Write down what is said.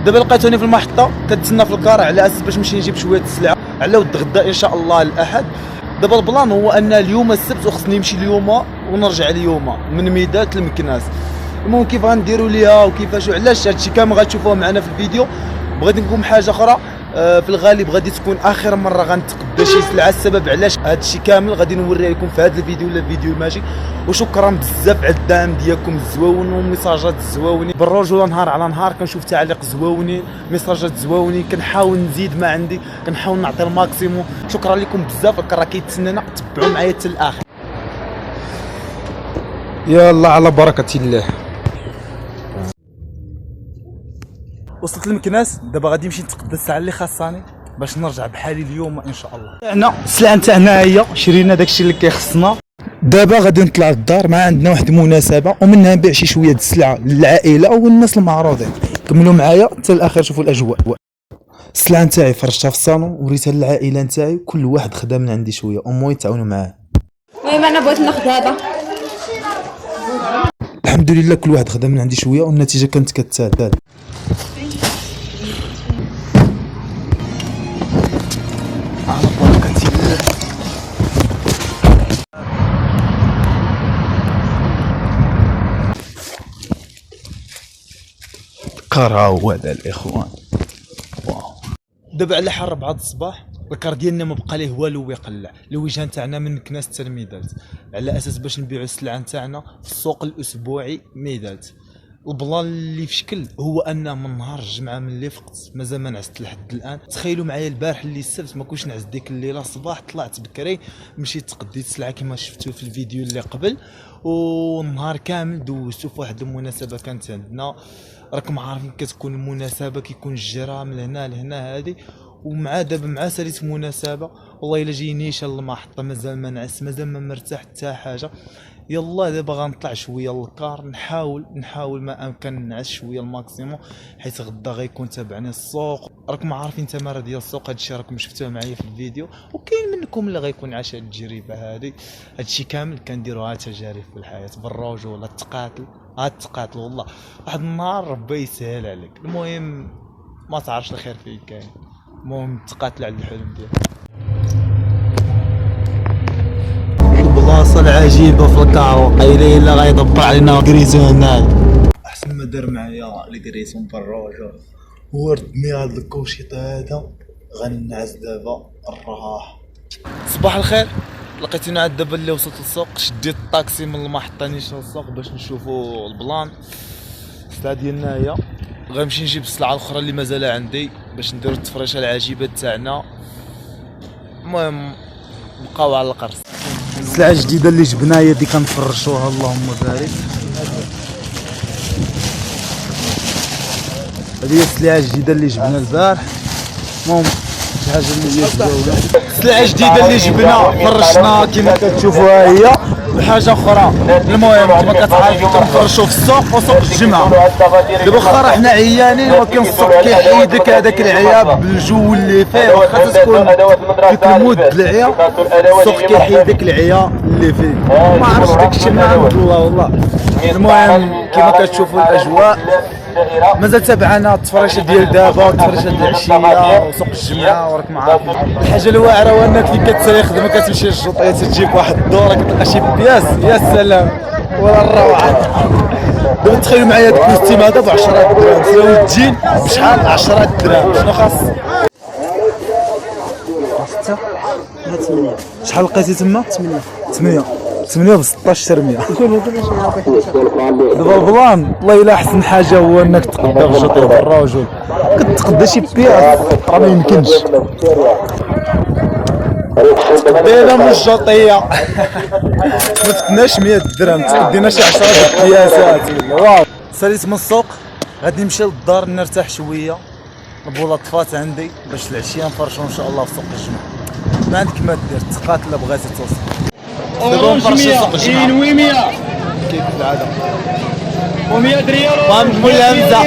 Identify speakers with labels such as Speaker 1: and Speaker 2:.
Speaker 1: دابا لقيتوني في المحطه كنتسنى في الكار على اساس باش نمشي نجيب شويه السلعه على ود غدا ان شاء الله الاحد. دابا البلان هو ان اليوم السبت وخصني نمشي اليوم ونرجع اليوم من ميدات لمكناس. المهم كيف غنديروا ليها وكيفاش وعلاش هادشي كامل غتشوفوه معنا في الفيديو. بغيت نقول حاجه اخرى، في الغالب غادي تكون اخر مره غنتقدى شي سلعه. السبب علاش هادشي كامل غادي نوريه لكم في هذا الفيديو ولا الفيديو الماجي. وشكرا بزاف على الدعم ديالكم الزواون والميساجات الزواونين بالرجوله. نهار على نهار كنشوف تعاليق زواونين، ميساجات زواونين، كنحاول نزيد ما عندي، كنحاول نعطي الماكسيموم. شكرا لكم بزاف، راه كيتسنانا. تبعوا معايا حتى الاخر. يلا على بركه الله. وصلت لمكناس، دابا غادي نمشي نتقدى الساعه اللي خاصاني باش نرجع بحالي اليوم ان شاء الله. حنا السلعه نتاعنا هي شرينا داكشي اللي كيخصنا. دابا غادي نطلع للدار، ما عندنا واحد المناسبه ومنها نبيع شي شويه د السلعه للعائله والناس المعروضين. كملوا معايا حتى الاخر شوفوا الاجواء. السلعه نتاعي فرشتها في الصالون وريتها للعائله نتاعي، كل واحد خدا من عندي شويه وموي تعاونوا معاه.
Speaker 2: المهم انا بغيت ناخذ هذا.
Speaker 1: الحمد لله كل واحد خدا من عندي شويه والنتيجه كانت كتعداد. على بركة الله. كراوة الاخوان. واو. دابا على حال 4 الصباح، الكار ديالنا ما بقى ليه والو يقلع. الوجهه نتاعنا من مكناس حتى لميدالت على اساس باش نبيعوا السلعه نتاعنا في السوق الاسبوعي ميدالت. البلان اللي في شكل هو ان من نهار الجمعه من اللي فقت مازال ما نعست لحد الان. تخيلوا معايا البارح اللي السبت ما كنتش نعس ديك الليله. صباح طلعت بكري مشيت تقديت السلعه كما شفتوا في الفيديو اللي قبل، والنهار كامل دوزتو في واحد المناسبه كانت عندنا. راكم عارفين كتكون المناسبه كيكون الجرا من هنا لهنا هذه، ومع دابا مع ساليت مناسبه والله الا جينيش المحطه مازال ما نعس، مازال ما مرتاح حتى حاجه. يلا دابا غنطلع شويه للكار، نحاول ما امكن نعس شويه الماكسيموم، حيت غدا غيكون تابعني السوق. راكم عارفين التماره ديال السوق، هادشي راكم شفتوه معايا في الفيديو، وكاين منكم اللي غيكون عاش هاد التجربه هادي. هادشي كامل كنديروها تجارب في الحياه بالرجوله. التقاتل والله واحد النهار ربي يسهل عليك. المهم ما تعرفش الخير فين كاين، المهم تقاتل على الحلم ديالك. البلاصه العجيبه في الكار قايلين الا غيدبر علينا كريسون هنايا. احسن ما دار معايا الكريسون بالرجل وردني هاد الكوشيط هذا. غنعس دابا الراحه. صباح الخير، لقيتوني عاد دابا اللي وصلت للسوق. شديت الطاكسي من المحطه نيشان للسوق باش نشوفوا البلان. السلعه ديالنا هي غنمشي نجيب السلعه الاخرى اللي مازال عندي باش نديروا التفريشه العجيبه تاعنا. المهم بقاو على القرص. السلعه الجديده اللي جبناها هي اللي كنفرشوها اللهم بارك. هذه هي السلعه الجديده اللي جبنا البارح. المهم شي حاجه اللي هي زوينه. السلعه الجديده اللي جبنا فرشنا كما كتشوفوها هي. وحاجه اخرى المهم كما كتعرفوا كنفرشوا في السوق وسوق الجمعه. دابا واخا راه حنا عيانين ولكن السوق كيحيدك هذاك العياب بالجو اللي فيه. واخا تكون فيك المود العيا السوق كيحيدك العيا اللي فيه. ما عرفتش داكشي من عند الله والله. المهم كما كتشوفوا الاجواء مازال تابعنا التفريشه ديال دابا والتفريشه ديال العشيه وسوق الجمعه. وراكم عارفين الحاجه الواعره هو انك فين كتسالي خدمه كتمشي للجوطيه تجيك واحد الدوره كتلقى شي بياس. يا سلام ولا الروعه. دابا تخيلوا معايا هاد الكوستيم هذا ب 10 دراهم. سلاوي الجين بشحال 10 دراهم. شنو خاص؟ 6 8. شحال لقيتي تما؟ 8 ب 16 ترميه. دابا البلان والله الا احسن حاجه هو انك تقدر في الجوطيه بالرجل كتقدى شي بياس راه ما يمكنش تقدينا من الجوطيه. ما فتناش 100 درهم، تقدينا شي 10 د البياسات. واو ساليت من السوق غادي نمشي للدار نرتاح شويه. البوله طفات عندي باش العشيه نفرشوا ان شاء الله في سوق الجمعه. ما عندك ما دير تقاتل الا بغيتي توصل. دابا نفرشوا سوق الجمعه
Speaker 2: 100
Speaker 1: كيف العاده
Speaker 2: و100 ريال
Speaker 1: فهمت ولا همزه.